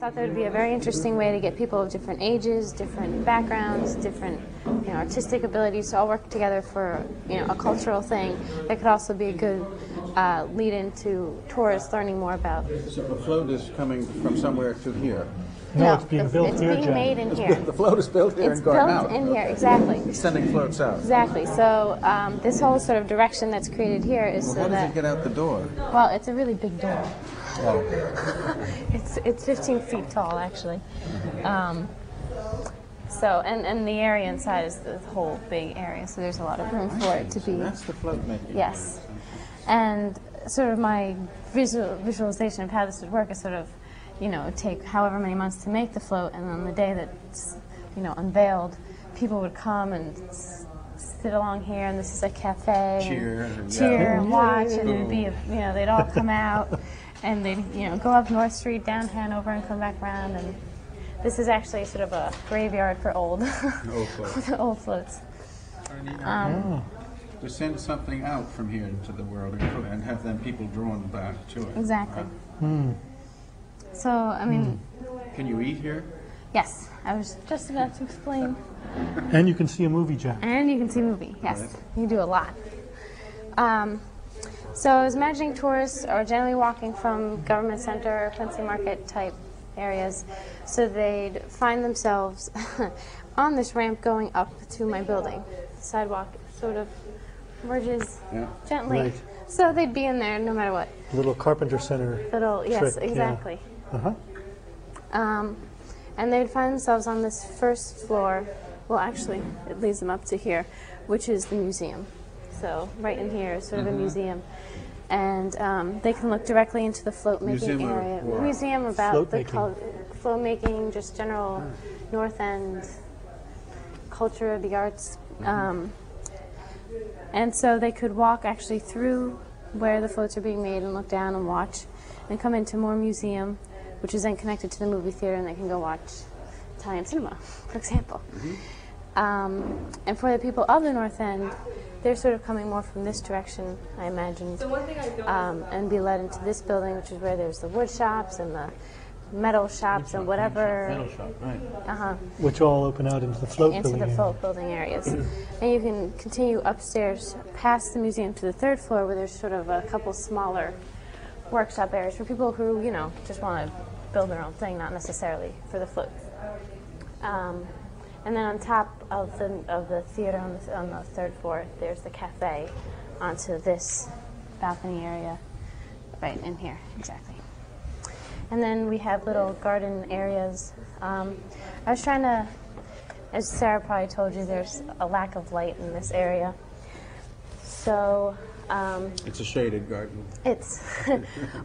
thought that would be a very interesting way to get people of different ages, different backgrounds, different artistic abilities to all work together for a cultural thing that could also be a good lead into tourists learning more about. So the float is coming from somewhere to here. No, it's being built here, It's being made in here. The float is built here It's and going out. built in here, exactly. It's sending floats out. Exactly. So this whole sort of direction that's created here is Well, so how does that it get out the door? well, it's a really big door. Oh. It's 15 feet tall, actually. So and the area inside is the whole big area, so there's a lot of room for it to be. That's the float making. Yes. And sort of my visualization of how this would work is sort of, take however many months to make the float, and on the day that it's, unveiled, people would come and sit along here, and this is a cafe. Cheer and watch, and it'd be, they'd all come out, and they'd, go up North Street, down Hanover, and come back around, and this is actually sort of a graveyard for old floats. old floats. To send something out from here into the world and have then people drawn back to it. Exactly. So, I mean... Can you eat here? Yes, I was just about to explain. And you can see a movie, Jack. And you can see a movie, yes. Right. You can do a lot. So I was imagining tourists are generally walking from Government Center, Quincy Market type areas, so they'd find themselves on this ramp going up to my building. The sidewalk sort of merges gently. Right. So they'd be in there no matter what. Little Carpenter Center. Yes, trick, exactly. Yeah. And they'd find themselves on this first floor. Well, actually, it leads them up to here, which is the museum. So right in here is sort of a museum. And they can look directly into the float making area. Museum about float making, just general North End culture, the arts. And so they could walk actually through where the floats are being made and look down and watch, and come into more museum, which is then connected to the movie theater, and they can go watch Italian cinema, for example. And for the people of the North End, they're sort of coming more from this direction, I imagine, and be led into this building, which is where there's the wood shops and the metal shops and whatever. Metal shop, right. Which all open out into the float building. Into the float building areas. And you can continue upstairs past the museum to the third floor, where there's sort of a couple smaller workshop areas for people who, just want to build their own thing, not necessarily for the float. And then on top of the theater on the third floor, there's the cafe onto this balcony area, right in here, exactly. And then we have little garden areas. I was trying to, as Sarah probably told you, there's a lack of light in this area. So it's a shaded garden. It's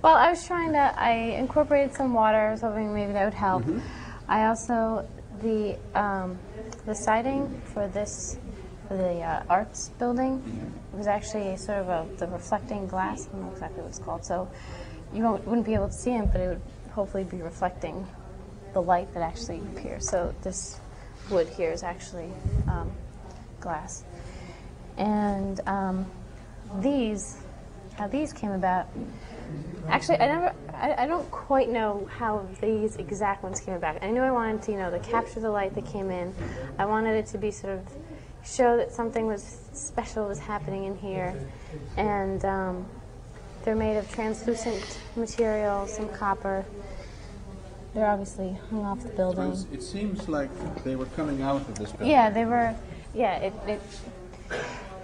well, I incorporated some water. I was hoping maybe that would help. I also the siding for the arts building was actually sort of the reflecting glass. I don't know exactly what it's called. So you wouldn't be able to see it, but it would hopefully be reflecting the light that actually appears. So this wood here is actually glass. And how these came about. Actually, I don't quite know how these exact ones came about. I knew I wanted to, to capture the light that came in. I wanted it to be sort of show that something special was happening in here. And they're made of translucent material, some copper. They're obviously hung off the building. It seems like they were coming out of this building. Yeah, they were. Yeah,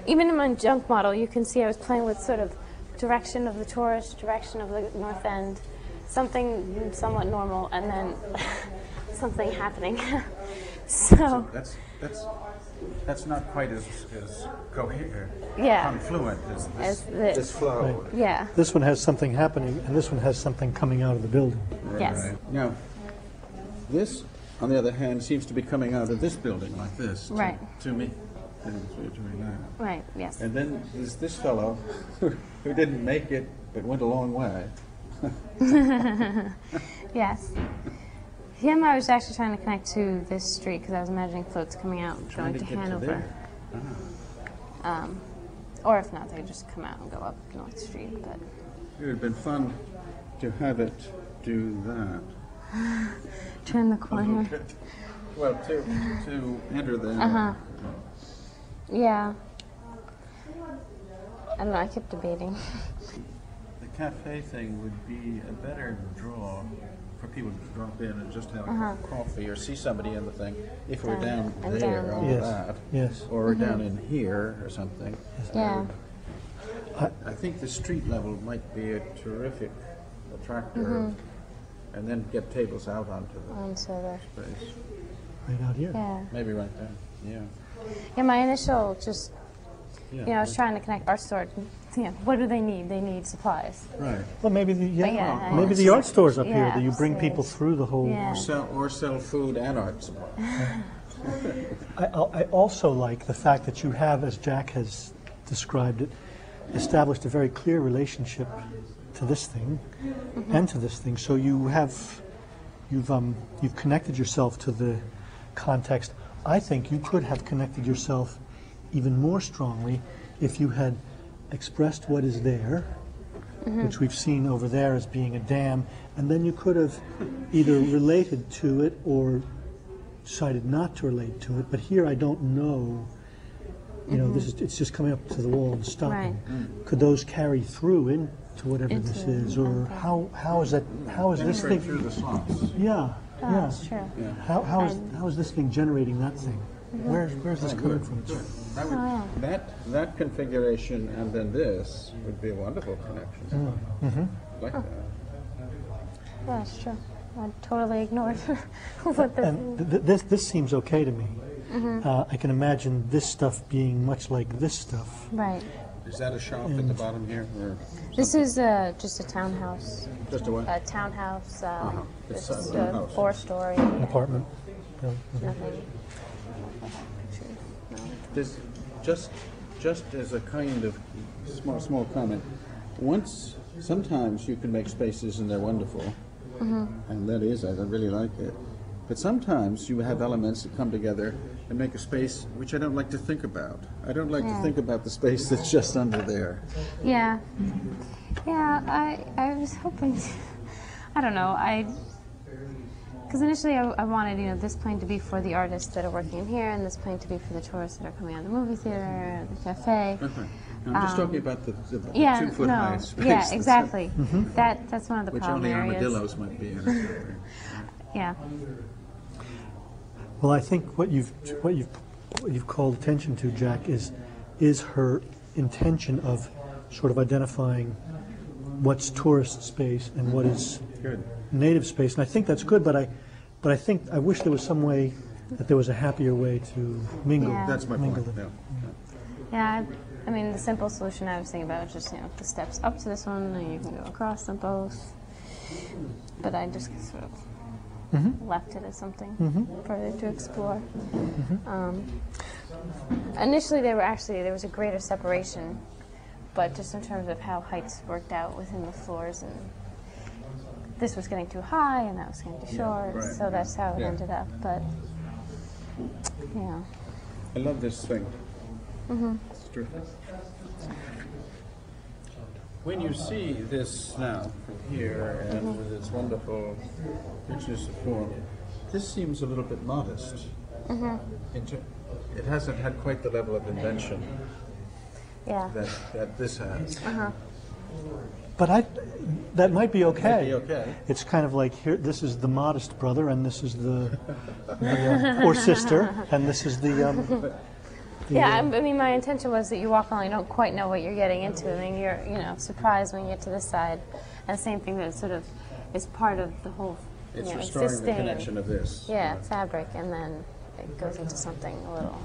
even in my junk model, you can see I was playing with sort of direction of the tourist, direction of the North End, something somewhat normal, and then something happening. So that's not quite as coherent, confluent as this flow. Right. Yeah. This one has something happening, and this one has something coming out of the building. Right, Yes. Right. Now, this, on the other hand, seems to be coming out of this building like this. Right. To me. That's what you're doing now. Right, yes. And then there's this fellow who didn't make it, but went a long way. Yes. Him, I was actually trying to connect to this street because I was imagining floats coming out and going to Hanover. Or if not, they just come out and go up North Street. But it would have been fun to have it do that. Turn the corner. Well, to enter the... Yeah. I don't know, I kept debating. The cafe thing would be a better draw for people to drop in and just have a coffee or see somebody in the thing. If we're down and there down on Yes. that, Yes. or we're down in here or something. Yeah. I think the street level might be a terrific attractor, and then get tables out onto the space. Right out here. Yeah. Maybe right there. Yeah. Yeah, my initial just, Yeah. I was trying to connect our store. What do they need? They need supplies. Right. Well, maybe the yeah, maybe the art stores up here yeah, that you bring people through the whole. Yeah. Or sell food and art supplies. I also like the fact that you have, as Jack has described it, established a very clear relationship to this thing and to this thing. So you've connected yourself to the context. I think you could have connected yourself even more strongly if you had expressed what is there, which we've seen over there as being a dam, and then you could have either related to it or decided not to relate to it. But here I don't know. It's just coming up to the wall and stopping. Right. Could those carry through into whatever this is, or how is that? How is this thing? Through the slots. Yeah, Oh, yeah. that's true. Yeah. How is this thing generating that thing? Where's this coming from? That configuration and then this would be a wonderful connection. Like that. Yeah, that's true. I totally ignored what this And this seems okay to me. I can imagine this stuff being much like this stuff. Right. Is that a shop at the bottom here? Or This is just a townhouse. just a what? A townhouse. It's It's a a house. 4-story. An apartment. Yeah. Nothing. This, just as a kind of small comment, sometimes you can make spaces and they're wonderful, and that is, I really like it. But sometimes you have elements that come together and make a space which I don't like to think about. I don't like to think about the space that's just under there. Yeah. Yeah, I was hoping, I don't know, because initially I wanted, this plane to be for the artists that are working in here, and this plane to be for the tourists that are coming out of the movie theater, the cafe. I'm just talking about the 2-foot high space. Yeah, exactly. That's one of the Which problem only areas. armadillos might be in. Yeah. Well, I think what you've called attention to, Jack, is her intention of sort of identifying what's tourist space and what is native space, and I think that's good. But I wish there was some way that there was a happier way to mingle. Yeah. That's my mingle point. them. Yeah, I mean, the simple solution I was thinking about was just, the steps up to this one, and you can go across them both. But I just sort of left it as something further to explore. Initially, there was a greater separation, but just in terms of how heights worked out within the floors, and this was getting too high, and that was getting too short, right, so that's how it yeah. ended up. But yeah. I love this thing. It's terrific. When you see this now from here and with its wonderful richness of form, this seems a little bit modest. It hasn't had quite the level of invention Yeah. that this has. But that might be okay. Might be okay. It's kind of like here. This is the modest brother, and this is the or sister, and this is the. Yeah, I mean, my intention was that you walk along, you don't quite know what you're getting into, and then you're, surprised when you get to this side. And the same thing that sort of is part of the whole, It's restoring the existing. connection of this. Yeah, fabric, and then it goes into something a little.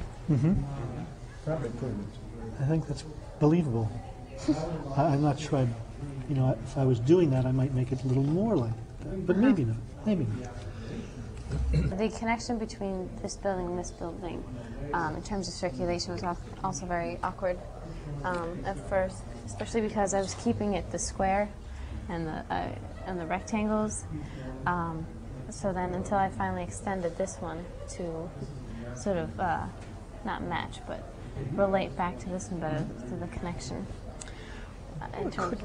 I think that's believable. I'm not sure. If I was doing that, I might make it a little more like that, but maybe not. Maybe not. The connection between this building and this building, in terms of circulation, was also very awkward at first, especially because I was keeping it the square and the rectangles. So then, until I finally extended this one to sort of not match, but relate back to this one better, to the connection.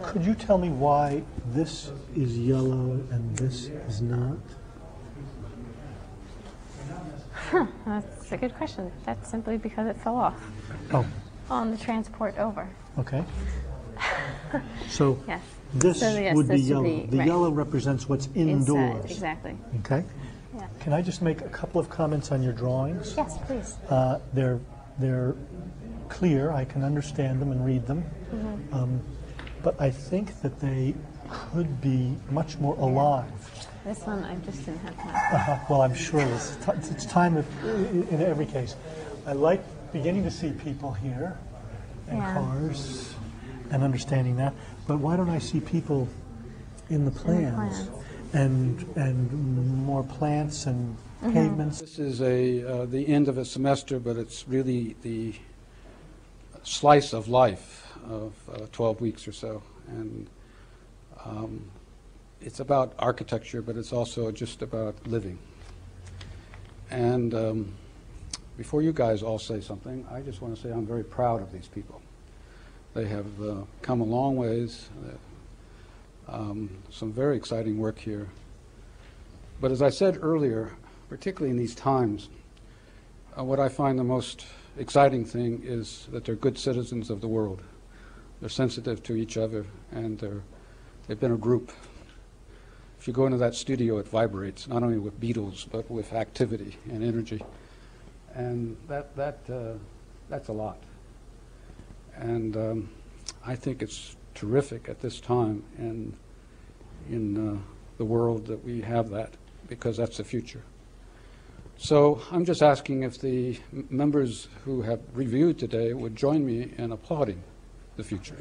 Could you tell me why this is yellow and this is not? That's a good question. That's simply because it fell off Oh, on the transport over. okay. So Yes. this So, yes, would be this should yellow. be- The right. yellow represents what's indoors. Inside, exactly. Okay. Yeah. Can I just make a couple of comments on your drawings? Yes, please. They're clear. I can understand them and read them. But I think that they could be much more alive. This one I just didn't have time. Well, I'm sure it's time in every case. I like beginning to see people here and Yeah. cars and understanding that. But why don't I see people in the plans and more plants and pavements? This is the end of a semester, but it's really the slice of life of 12 weeks or so. And it's about architecture, but it's also just about living. And before you guys all say something, I just want to say I'm very proud of these people. They have come a long ways. Some very exciting work here. But as I said earlier, particularly in these times, what I find the most exciting thing is that they're good citizens of the world. They're sensitive to each other, and they've been a group. If you go into that studio, it vibrates, not only with beetles, but with activity and energy. And that's a lot. And I think it's terrific at this time in the world that we have that, because that's the future. So I'm just asking if the members who have reviewed today would join me in applauding the future.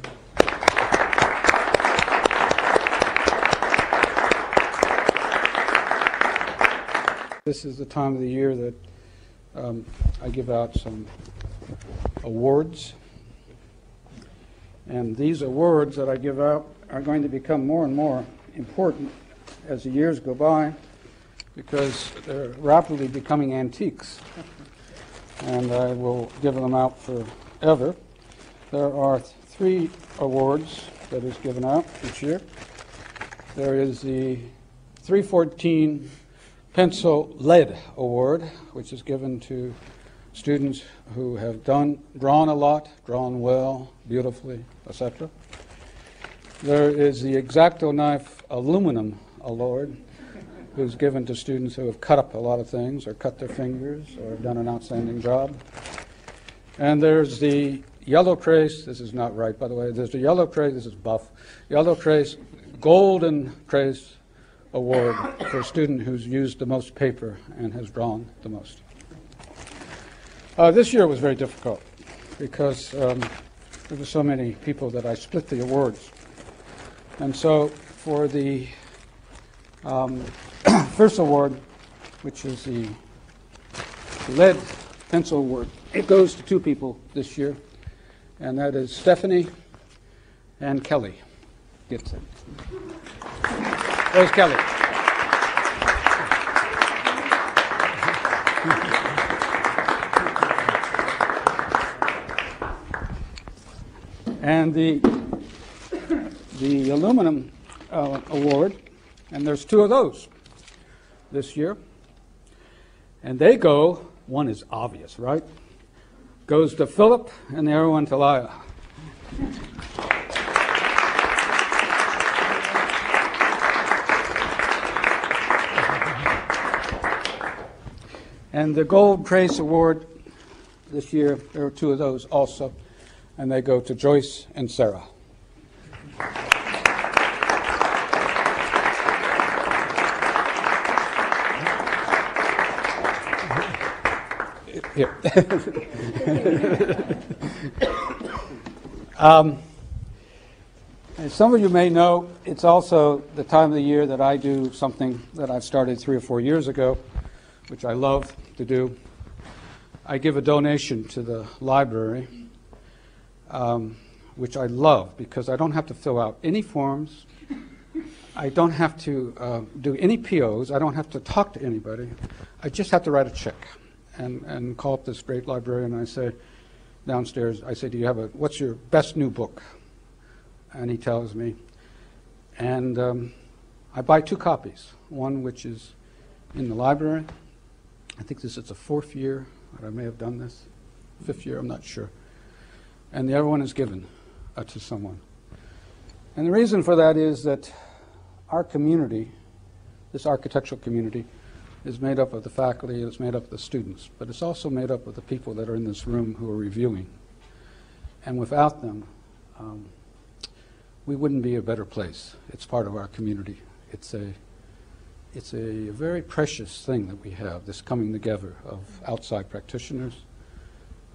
This is the time of the year that I give out some awards. And these awards that I give out are going to become more and more important as the years go by, because they're rapidly becoming antiques. And I will give them out forever. There are 3 awards that is given out each year. There is the 314 Pencil Lead Award, which is given to students who have drawn a lot, drawn well, beautifully, etc. There is the X-Acto Knife Aluminum Award, who's given to students who have cut up a lot of things, or cut their fingers, or done an outstanding job. And there's the Yellow Trace, this is not right, by the way, there's the Yellow Trace, this is buff, Yellow Trace, Golden Trace Award for a student who's used the most paper and has drawn the most. This year was very difficult because there were so many people that I split the awards. And so for the first award, which is the Lead Pencil Award, it goes to 2 people this year, and that is Stephanie and Kelly gets it. Where's Kelly? And the aluminum award, and there's 2 of those this year, and they go, one is obvious, right? Goes to Philip, and the other one to Laya. And the Gold Trace Award this year, there are 2 of those also, and they go to Joyce and Sarah. Here. As some of you may know, it's also the time of the year that I do something that I started 3 or 4 years ago, which I love to do. I give a donation to the library, which I love because I don't have to fill out any forms. I don't have to do any POs. I don't have to talk to anybody. I just have to write a check and call up this great librarian, and I say, downstairs, I say, what's your best new book? And he tells me. And I buy 2 copies, one which is in the library, I think this is the 4th year that I may have done this, 5th year, I'm not sure. And the other one is given to someone. And the reason for that is that our community, this architectural community, is made up of the faculty, it's made up of the students, but it's also made up of the people that are in this room who are reviewing. And without them, we wouldn't be a better place. It's part of our community. It's a very precious thing that we have, this coming together of outside practitioners,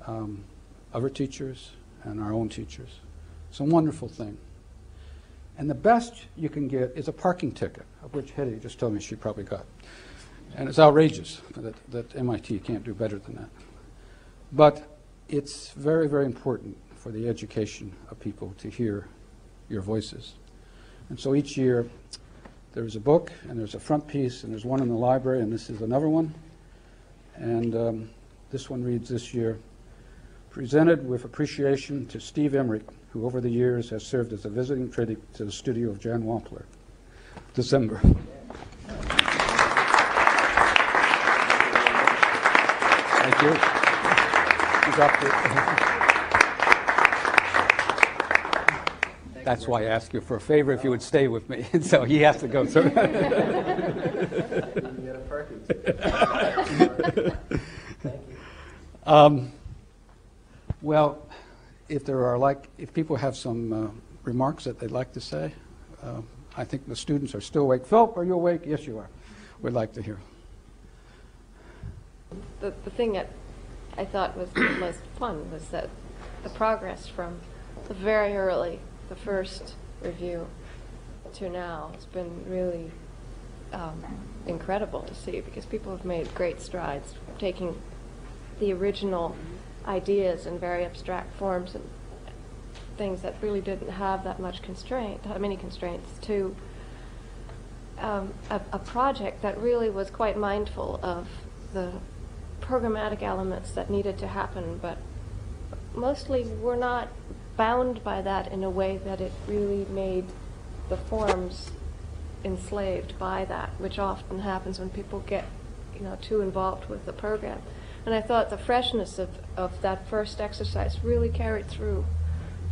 other teachers, and our own teachers. It's a wonderful thing. And the best you can get is a parking ticket, of which Hetty just told me she probably got. And it's outrageous that MIT can't do better than that. But it's very, very important for the education of people to hear your voices. And so each year there's a book, and there's a front piece, and there's one in the library, and this is another one. And this one reads this year, "Presented with appreciation to Steve Emmerich, who over the years has served as a visiting critic to the studio of Jan Wampler." December. Thank you. You dropped it. That's why I asked you for a favor if you would stay with me. And so he has to go through. Well, if people have some remarks that they'd like to say, I think the students are still awake. Philip, are you awake? Yes, you are. We'd like to hear. The thing that I thought was the most fun was that the progress from the very early, the first review, to now has been really incredible to see, because people have made great strides taking the original ideas in very abstract forms and things that really didn't have that many constraints, to a project that really was quite mindful of the programmatic elements that needed to happen, but mostly we're not bound by that in a way that it really made the forms enslaved by that, which often happens when people get too involved with the program. And I thought the freshness of that first exercise really carried through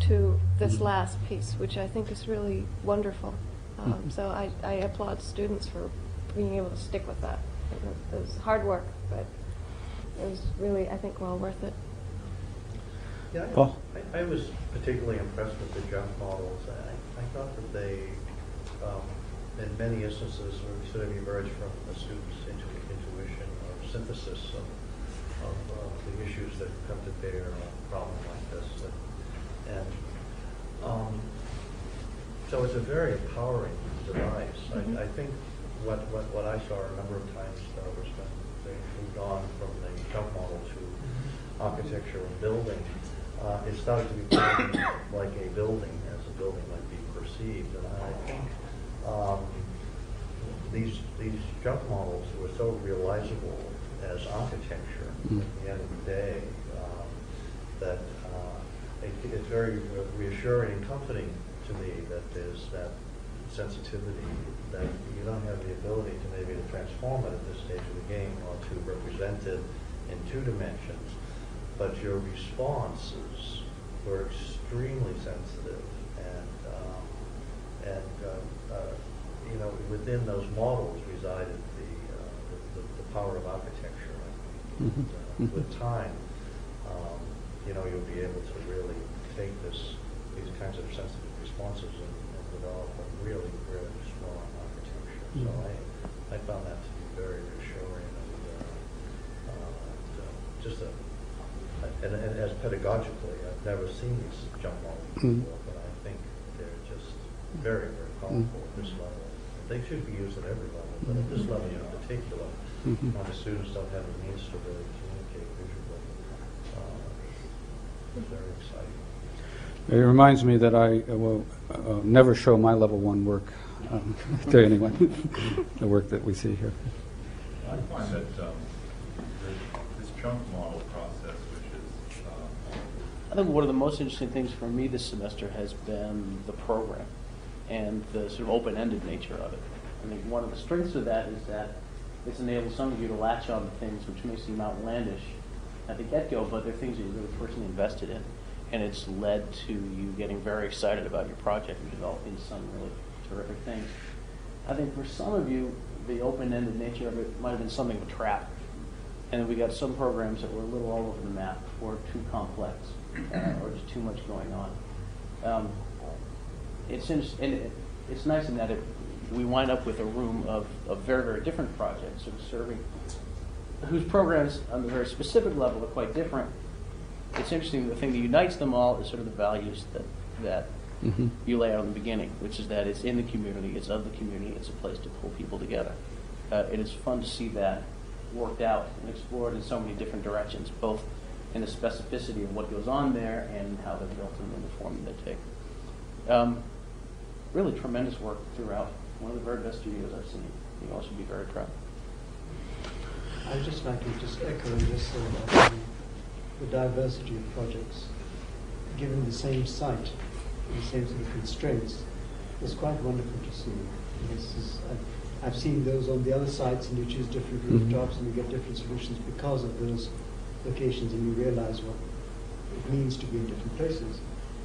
to this last piece, which I think is really wonderful. So I applaud students for being able to stick with that. It was hard work, but it was really, I think, well worth it. Yeah, I was particularly impressed with the jump models. I thought that they, in many instances, sort of emerged from the students' intuition or synthesis of the issues that come to bear on a problem like this. And so it's a very empowering device. I think what I saw a number of times was when they moved on from the jump model to architecture and building, it started to become like a building, as a building might be perceived. And I think these jump models were so realizable as architecture at the end of the day that it's very reassuring and comforting to me that there's that sensitivity, that you don't have the ability to maybe to transform it at this stage of the game or to represent it in 2 dimensions, but your responses were extremely sensitive, and within those models resided the power of architecture. With time, you'll be able to really take these kinds of sensitive responses and develop a really, really strong architecture. So I found that to be very reassuring, and as pedagogically, I've never seen these jump models before, but I think they're just very, very powerful at this level. They should be used at every level, but at this level in particular, when the students don't have the means to really communicate visually, it's very exciting. It reminds me that I will never show my level 1 work to anyone, the work that we see here. I find that this chunk model process, which is... I think one of the most interesting things for me this semester has been the program and the sort of open-ended nature of it. I think one of the strengths of that is that it's enabled some of you to latch on to things which may seem outlandish at the get-go, but they're things that you're really personally invested in. And it's led to you getting very excited about your project and developing some really terrific things. I think for some of you, the open-ended nature of it might have been something of a trap. And then we got some programs that were a little all over the map, or too complex, or just too much going on. It's nice in that we wind up with a room of very, very different projects, sort of serving, whose programs on the very specific level are quite different. It's interesting, the thing that unites them all is sort of the values that you lay out in the beginning, which is that it's in the community, it's of the community, it's a place to pull people together. And it's fun to see that worked out and explored in so many different directions, both in the specificity of what goes on there and how they're built and in the form they take. Really tremendous work throughout. One of the very best studios I've seen. You all should be very proud. I'd just like to just echo and just say the diversity of projects, given the same site, the same sort of constraints, is quite wonderful to see. I've seen those on the other sites, and you choose different rooftops, and you get different solutions because of those locations, and you realize what it means to be in different places.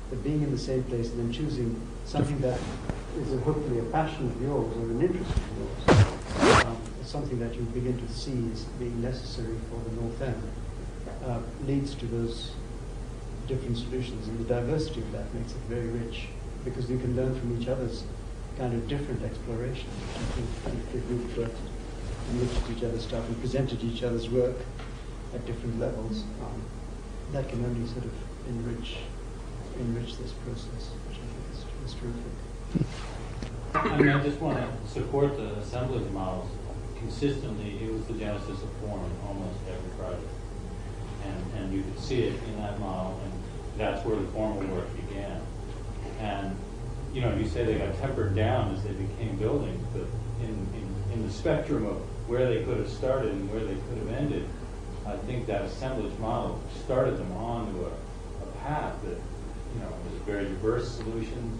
But being in the same place and then choosing something that is hopefully a passion of yours or an interest of yours, is something that you begin to see as being necessary for the North End, leads to those different solutions, and the diversity of that makes it very rich, because you can learn from each other's kind of different explorations. If we've worked and looked at each other's stuff and presented each other's work at different levels, that can only sort of enrich this process, which I think is terrific. I mean, I just want to support the assemblage models. Consistently, it was the genesis of form in almost every project. And you could see it in that model, and that's where the formal work began. And, you know, you say they got tempered down as they became buildings, but in the spectrum of where they could have started and where they could have ended, I think that assemblage model started them onto a path that, you know, was a very diverse solution,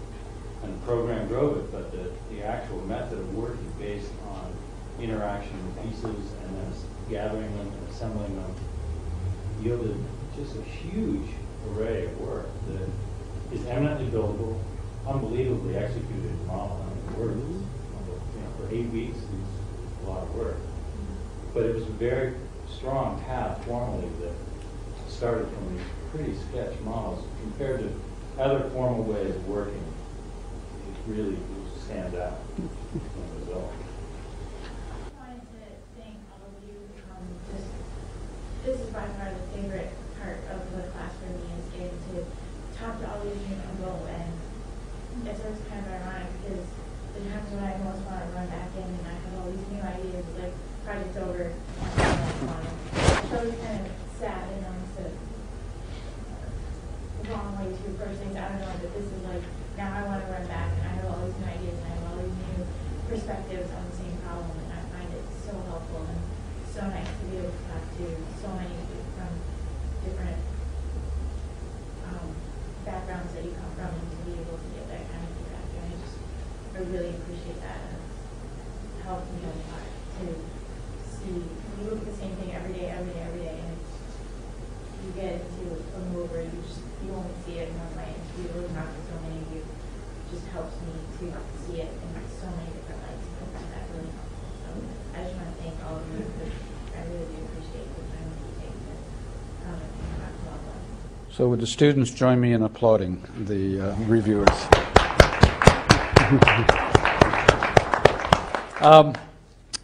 and the program drove it, but the actual method of work is based on interaction with pieces and then gathering them and assembling them, yielded just a huge array of work that is eminently buildable, unbelievably executed model. I mean, work, you know, for 8 weeks is a lot of work. But it was a very strong path formally that started from these pretty sketch models compared to other formal ways of working. It really stands out in the result. I wanted to thank all of you. This is by far the favorite part of the class for me, is getting to talk to all of you and go. And it's always kind of ironic because the times when I most want to run back in and I have all these new ideas, like project's over, it's always kind of sad and almost a wrong way to approach things. I don't know, but this is like, now I want to run back and I have all these new ideas and I have all these new perspectives on the same problem, and I find it so helpful and so nice to be able to talk to so many people from different backgrounds that you come from, and to be able to get that kind of feedback. And I really appreciate that. And it's helped me a lot to see, you look at the same thing every day, and you get into a move where you only see it in one way, and to be able to talk to so many of you just helps me to see it in so many different lights, and I find that really helpful. So I just want to thank all of you, because I really do appreciate the time that you take to come and talk to all of us. So would the students join me in applauding the reviewers?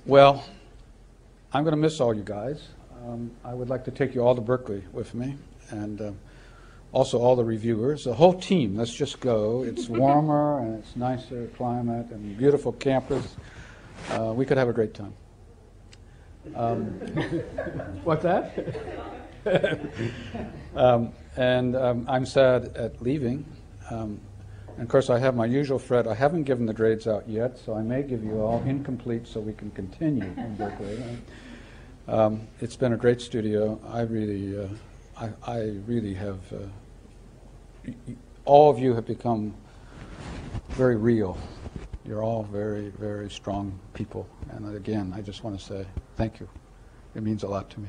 Well, I'm going to miss all you guys. I would like to take you all to Berkeley with me, and also all the reviewers, the whole team. Let's just go. It's warmer and it's nicer climate and beautiful campus. We could have a great time. What's that? I'm sad at leaving. And of course, I have my usual threat. I haven't given the grades out yet, so I may give you all incomplete so we can continue in Berkeley. It's been a great studio. I really have. All of you have become very real You're all very, very strong people. And again, I just want to say thank you. It means a lot to me.